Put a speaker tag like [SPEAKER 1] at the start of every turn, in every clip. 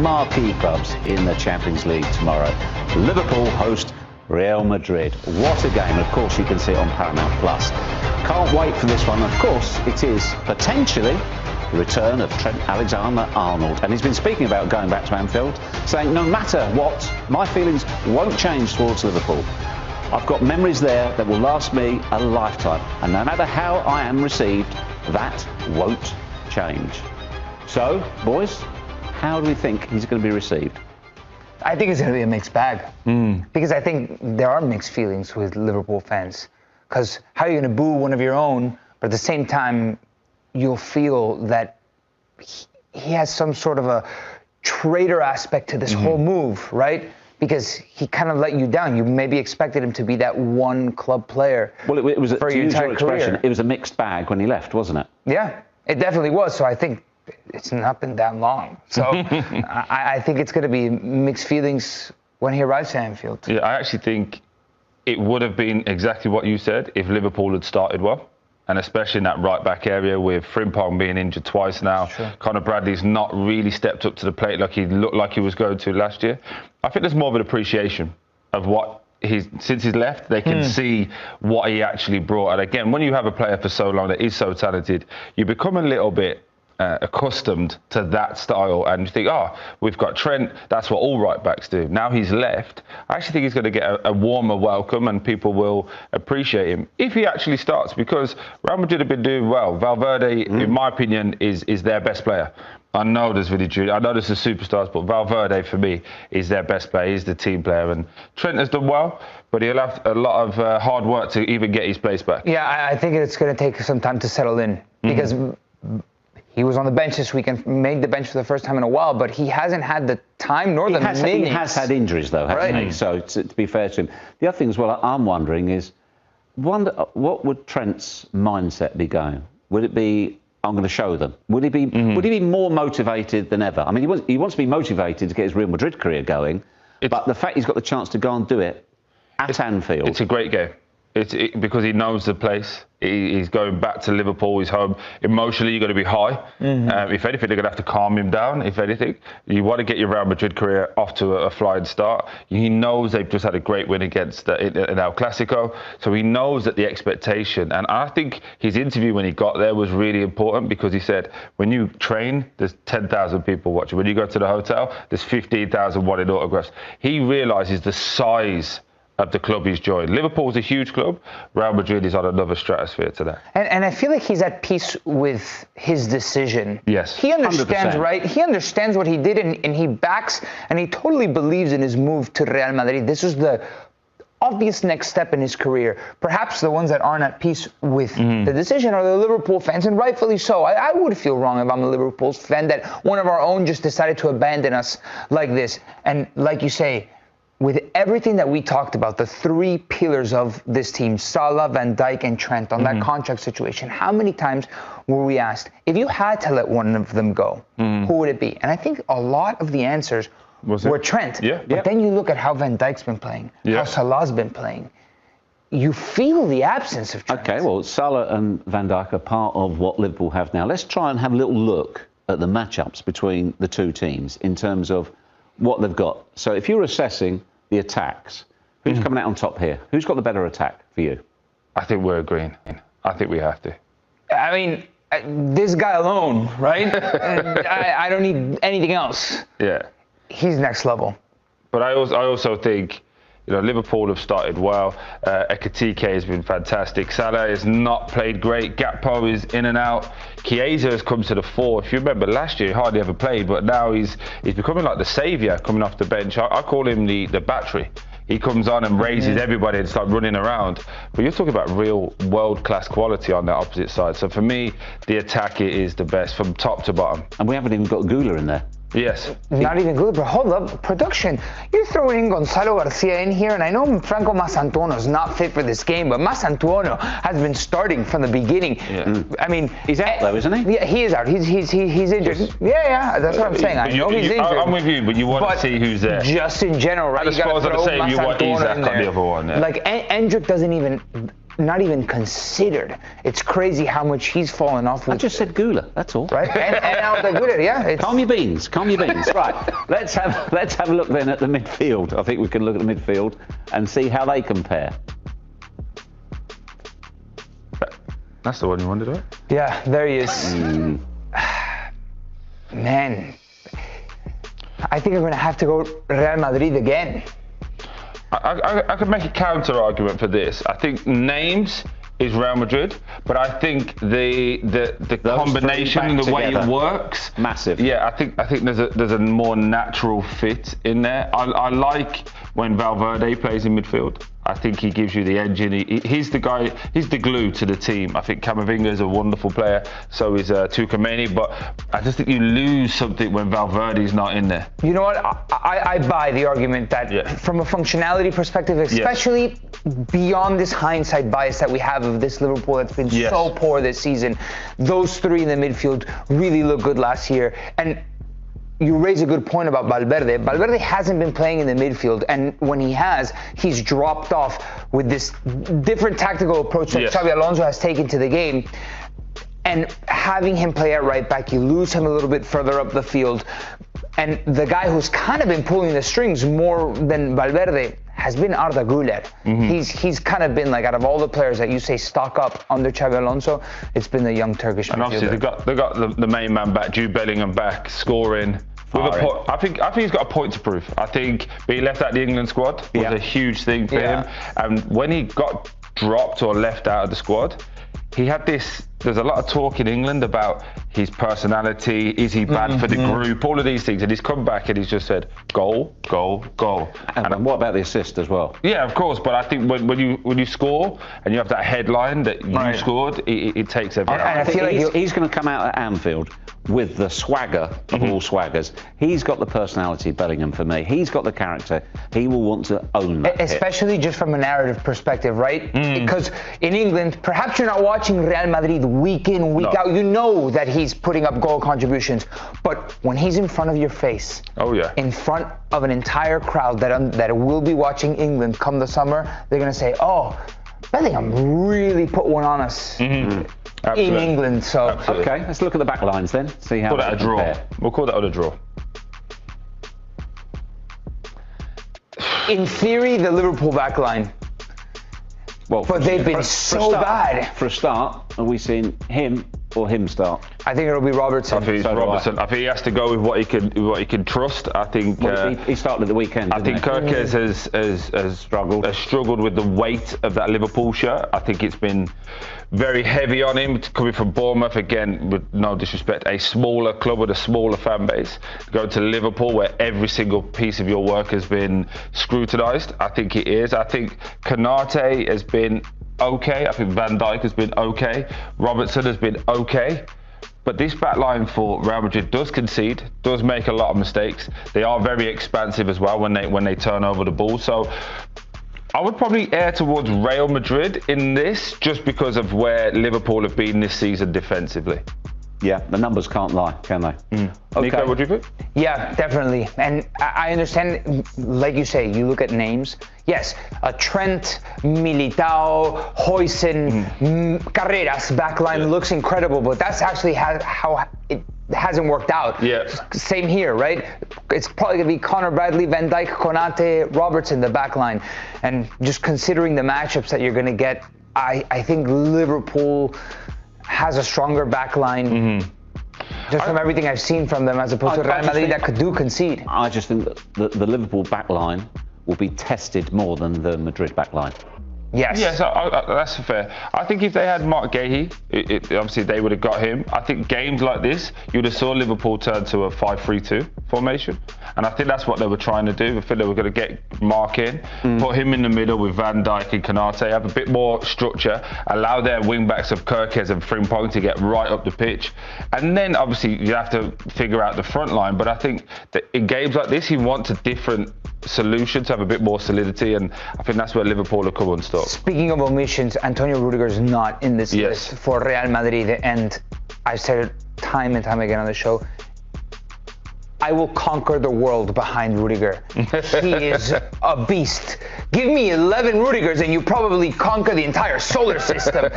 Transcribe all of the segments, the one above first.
[SPEAKER 1] marquee clubs in the Champions League tomorrow. Liverpool host Real Madrid. What a game. Of course, you can see it on Paramount Plus. Can't wait for this one. Of course, it is potentially the return of Trent Alexander-Arnold. And he's been speaking about going back to Anfield, saying no matter what, my feelings won't change towards Liverpool. I've got memories there that will last me a lifetime. And no matter how I am received, that won't change. So, boys, how do we think he's going to be received?
[SPEAKER 2] I think it's going to be a mixed bag. Because I think there are mixed feelings with Liverpool fans. Because how are you going to boo one of your own, but at the same time, you'll feel that he has some sort of a traitor aspect to this whole move, right? Because he kind of let you down. You maybe expected him to be that one club player. Well,
[SPEAKER 1] it was
[SPEAKER 2] for your entire career.
[SPEAKER 1] It was a mixed bag when he left, wasn't it?
[SPEAKER 2] Yeah, it definitely was. So I think it's not been that long. So I think it's going to be mixed feelings when he arrives to Anfield.
[SPEAKER 3] Yeah, I actually think it would have been exactly what you said if Liverpool had started well. And especially in that right-back area with Frimpong being injured twice now. Sure. Conor Bradley's not really stepped up to the plate like he looked like he was going to last year. I think there's more of an appreciation of what since he's left, they can see what he actually brought. And again, when you have a player for so long that is so talented, you become a little bit accustomed to that style, and you think, we've got Trent, that's what all right backs do. Now he's left, I actually think he's going to get a warmer welcome, and people will appreciate him if he actually starts, because Real Madrid have been doing well. Valverde, in my opinion, is their best player. I know there's Vinicius Jr, I know there's the superstars, but Valverde for me is their best player. He's the team player, and Trent has done well, but he'll have a lot of hard work to even get his place back.
[SPEAKER 2] Yeah, I think it's going to take some time to settle in, because he was on the bench this week and made the bench for the first time in a while, but he hasn't had the time nor the minutes.
[SPEAKER 1] He has had injuries, though, hasn't he? So, to be fair to him. The other thing as well I'm wondering is, what would Trent's mindset be going? Would it be, I'm going to show them? Would he be more motivated than ever? I mean, he wants to be motivated to get his Real Madrid career going, but the fact he's got the chance to go and do it at Anfield.
[SPEAKER 3] It's a great game. Because he knows the place. He's going back to Liverpool, he's home. Emotionally, you're going to be high. If anything, they're going to have to calm him down, if anything. You want to get your Real Madrid career off to a flying start. He knows they've just had a great win against in El Clasico. So he knows that the expectation. And I think his interview when he got there was really important, because he said, when you train, there's 10,000 people watching. When you go to the hotel, there's 15,000 wanting autographs. He realises the size of the club he's joined. Liverpool's a huge club. Real Madrid is on another stratosphere today.
[SPEAKER 2] And I feel like he's at peace with his decision.
[SPEAKER 3] Yes.
[SPEAKER 2] He understands,
[SPEAKER 1] 100%.
[SPEAKER 2] right? He understands what he did, and he backs, and he totally believes in his move to Real Madrid. This is the obvious next step in his career. Perhaps the ones that aren't at peace with the decision are the Liverpool fans, and rightfully so. I would feel wrong if I'm a Liverpool fan that one of our own just decided to abandon us like this. And like you say, with everything that we talked about, the three pillars of this team, Salah, Van Dijk, and Trent, on that contract situation, how many times were we asked, if you had to let one of them go, who would it be? And I think a lot of the answers were Trent. But then you look at how Van Dijk's been playing, how Salah's been playing. You feel the absence of Trent.
[SPEAKER 1] Okay, well, Salah and Van Dijk are part of what Liverpool have now. Let's try and have a little look at the matchups between the two teams in terms of what they've got. So if you're assessing the attacks, who's coming out on top here? Who's got the better attack for you?
[SPEAKER 3] I think we're agreeing. I think we have to.
[SPEAKER 2] I mean, this guy alone, right? I don't need anything else.
[SPEAKER 3] Yeah.
[SPEAKER 2] He's next level.
[SPEAKER 3] But I also think, Liverpool have started well. Ekitike has been fantastic. Salah has not played great. Gakpo is in and out. Chiesa has come to the fore. If you remember, last year he hardly ever played, but now he's becoming like the saviour coming off the bench. I call him the battery. He comes on and raises everybody and starts running around. But you're talking about real world-class quality on that opposite side. So for me, the attack is the best from top to bottom.
[SPEAKER 1] And we haven't even got Gula in there.
[SPEAKER 3] Yes.
[SPEAKER 2] Not even good, but hold up. Production. You're throwing in Gonzalo Garcia in here, and I know Franco Masantuono's not fit for this game, but Masantuono has been starting from the beginning.
[SPEAKER 3] Yeah.
[SPEAKER 2] I mean,
[SPEAKER 1] he's out though, isn't he?
[SPEAKER 2] Yeah, he is out. He's injured.
[SPEAKER 3] Yes.
[SPEAKER 2] Yeah, that's what I'm saying. I know he's injured.
[SPEAKER 3] I'm with you, but you want to see who's there.
[SPEAKER 2] Just in general, right?
[SPEAKER 3] I suppose at the same, you want Isak on the other one. Yeah.
[SPEAKER 2] Like, Endrick doesn't even not even considered. It's crazy how much he's fallen off with.
[SPEAKER 1] I just said Gula, that's all.
[SPEAKER 2] Right? And Arda Güler, yeah.
[SPEAKER 1] Calm your beans, calm your beans. Right, let's have a look then at the midfield. I think we can look at the midfield and see how they compare.
[SPEAKER 3] That's the one you wanted, right?
[SPEAKER 2] Yeah, there he is. Man, I think I'm going to have to go Real Madrid again.
[SPEAKER 3] I could make a counter argument for this. I think names is Real Madrid, but I think the combination and the way it works,
[SPEAKER 1] massive.
[SPEAKER 3] Yeah, I think there's a more natural fit in there. I like when Valverde plays in midfield. I think he gives you the engine. He's the guy. He's the glue to the team. I think Camavinga is a wonderful player. So is Tuchemeni. But I just think you lose something when Valverde's not in there.
[SPEAKER 2] You know what? I buy the argument that from a functionality perspective, especially beyond this hindsight bias that we have of this Liverpool that's been so poor this season, those three in the midfield really look good last year. And you raise a good point about Valverde. Valverde hasn't been playing in the midfield, and when he has, he's dropped off with this different tactical approach that Xabi Alonso has taken to the game. And having him play at right back, you lose him a little bit further up the field. And the guy who's kind of been pulling the strings more than Valverde has been Arda Güler. He's kind of been like, out of all the players that you say stock up under Xabi Alonso, it's been the young Turkish midfielder.
[SPEAKER 3] And obviously they got the main man back, Bellingham back, scoring. I think he's got a point to prove. I think being left out of the England squad was a huge thing for him. And when he got dropped or left out of the squad, he had this. There's a lot of talk in England about his personality. Is he bad for the group? All of these things. And he's come back and he's just said, goal, goal, goal.
[SPEAKER 1] And what about the assist as well?
[SPEAKER 3] Yeah, of course. But I think when you score and you have that headline that you scored, it takes everything.
[SPEAKER 1] And I feel like he's going to come out at Anfield with the swagger of all swaggers. He's got the personality, Bellingham, for me. He's got the character. He will want to own that.
[SPEAKER 2] Especially just from a narrative perspective, right? Because in England, perhaps you're not watching Real Madrid week in, week out. You know that he's putting up goal contributions. But when he's in front of your face, in front of an entire crowd that will be watching England come the summer, they're going to say, oh, Bellingham really put one on us. In England, so
[SPEAKER 1] okay, let's look at the back lines then. See how
[SPEAKER 3] call that a draw. Compare. We'll call that a draw.
[SPEAKER 2] In theory, the Liverpool back line.
[SPEAKER 1] Well,
[SPEAKER 2] but they've been so bad.
[SPEAKER 1] For a start, are we seeing him or him start?
[SPEAKER 2] I think it'll be Robertson.
[SPEAKER 3] I think it's Robertson. I think he has to go with what he can trust. I think
[SPEAKER 1] he started at the weekend.
[SPEAKER 3] I think Kerkez has struggled with the weight of that Liverpool shirt. I think it's been very heavy on him coming from Bournemouth, again, with no disrespect, a smaller club with a smaller fan base. Go to Liverpool where every single piece of your work has been scrutinised. I think it is. I think Konate has been okay. I think Van Dijk has been okay. Robertson has been okay. But this back line for Real Madrid does concede, does make a lot of mistakes. They are very expansive as well when they turn over the ball. So I would probably err towards Real Madrid in this, just because of where Liverpool have been this season defensively.
[SPEAKER 1] Yeah, the numbers can't lie, can they?
[SPEAKER 2] Okay.
[SPEAKER 3] Nico, what do you think?
[SPEAKER 2] Yeah, definitely. And I understand, like you say, you look at names. Yes, Trent, Militao, Huijsen, Carreras backline looks incredible, but that's actually how it hasn't worked out.
[SPEAKER 3] Yeah.
[SPEAKER 2] Same here, right? It's probably going to be Connor Bradley, Van Dijk, Konate, Robertson, the backline. And just considering the matchups that you're going to get, I think Liverpool has a stronger back line just from everything I've seen from them, as opposed to Real Madrid that could concede.
[SPEAKER 1] I just think that the Liverpool back line will be tested more than the Madrid back line.
[SPEAKER 2] Yes.
[SPEAKER 3] Yes, that's fair. I think if they had Mark Gahey, obviously they would have got him. I think games like this, you would have saw Liverpool turn to a 5-3-2 formation. And I think that's what they were trying to do. I think they were going to get Mark in, put him in the middle with Van Dijk and Konate, have a bit more structure, allow their wing-backs of Kerkez and Frimpong to get right up the pitch. And then, obviously, you have to figure out the front line. But I think that in games like this, he wants a different solution to have a bit more solidity. And I think that's where Liverpool have come unstuck.
[SPEAKER 2] Speaking of omissions, Antonio Rudiger is not in this list for Real Madrid, and I've said it time and time again on the show. I will conquer the world behind Rudiger. He is a beast. Give me 11 Rudigers and you probably conquer the entire solar system.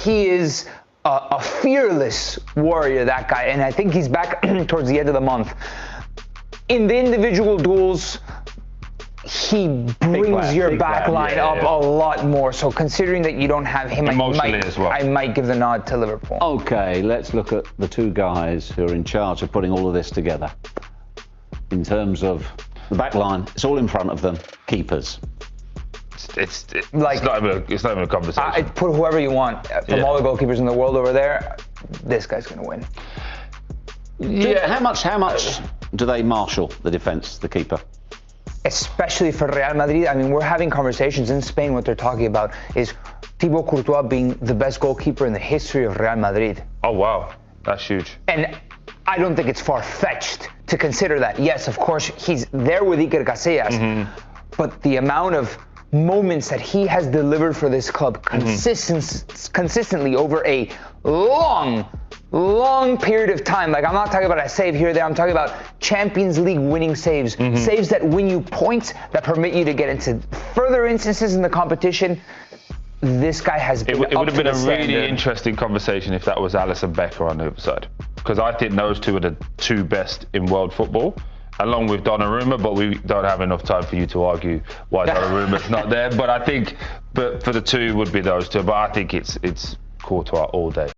[SPEAKER 2] He is a fearless warrior, that guy. And I think he's back towards the end of the month. In the individual duels, he brings your back line up a lot more. So considering that you don't have him, I might give the nod to Liverpool.
[SPEAKER 1] Okay, let's look at the two guys who are in charge of putting all of this together. In terms of the back line, it's all in front of them. Keepers.
[SPEAKER 3] It's not even a conversation.
[SPEAKER 2] Put whoever you want from all the goalkeepers in the world over there. This guy's going to win.
[SPEAKER 1] Yeah. How much do they marshal the defense, the keeper?
[SPEAKER 2] Especially for Real Madrid. I mean, we're having conversations in Spain. What they're talking about is Thibaut Courtois being the best goalkeeper in the history of Real Madrid.
[SPEAKER 3] Oh, wow. That's huge.
[SPEAKER 2] And I don't think it's far-fetched to consider that. Yes, of course, he's there with Iker Casillas, but the amount of moments that he has delivered for this club consistently over a long period of time. Like, I'm not talking about a save here or there. I'm talking about Champions League winning saves. Saves that win you points, that permit you to get into further instances in the competition. This guy has been
[SPEAKER 3] It would have been a really interesting conversation if that was Alisson Becker on the other side. Because I think those two are the two best in world football, along with Donnarumma, but we don't have enough time for you to argue why Donnarumma's not there. But I think, for the two would be those two. But I think it's Courtois all day.